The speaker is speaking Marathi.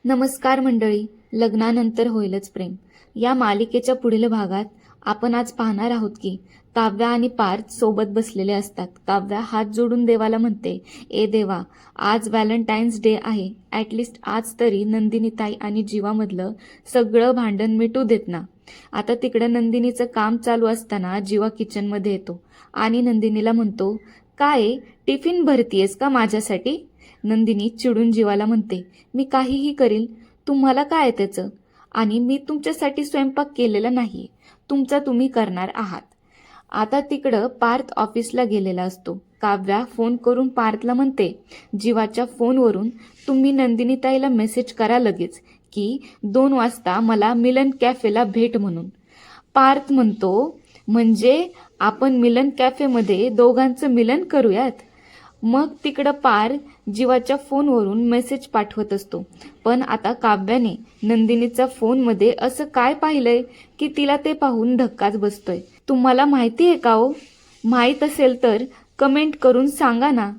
नमस्कार मंडळी. लग्नानंतर होईलच प्रेम या मालिकेच्या पुढील भागात आपण आज पाहणार आहोत की काव्या आणि पार्थ सोबत बसलेले असतात. काव्या हात जोडून देवाला म्हणते, ए देवा, आज व्हॅलेंटाईन्स डे आहे, ॲटलिस्ट आज तरी नंदिनीताई आणि जीवामधलं सगळं भांडण मिटू देत ना. आता तिकडं नंदिनीचं काम चालू असताना जीवा किचनमध्ये येतो आणि नंदिनीला म्हणतो, काय टिफिन भरतीयस का माझ्यासाठी? नंदिनी चिडून जीवाला म्हणते, मी काहीही करील, तुम्हाला काय त्याचं? आणि मी तुमच्यासाठी स्वयंपाक केलेला नाही, तुमचा तुम्ही करणार आहात. आता तिकडं पार्थ ऑफिसला गेलेला असतो. काव्या फोन करून पार्थला म्हणते, जीवाच्या फोनवरून तुम्ही नंदिनीताईला मेसेज करा लगेच की 2 वाजता मला मिलन कॅफेला भेट म्हणून. पार्थ म्हणतो, म्हणजे आपण मिलन कॅफेमध्ये दोघांचं मिलन करूयात. मग तिकडं पार्थ जीवाच्या फोनवरून मेसेज पाठवत असतो. पण आता काव्याने नंदिनीचा फोनमध्ये असं काय पाहिलंय की तिला ते पाहून धक्काच बसतोय. तुम्हाला माहिती आहे का हो? माहीत असेल तर कमेंट करून सांगा ना.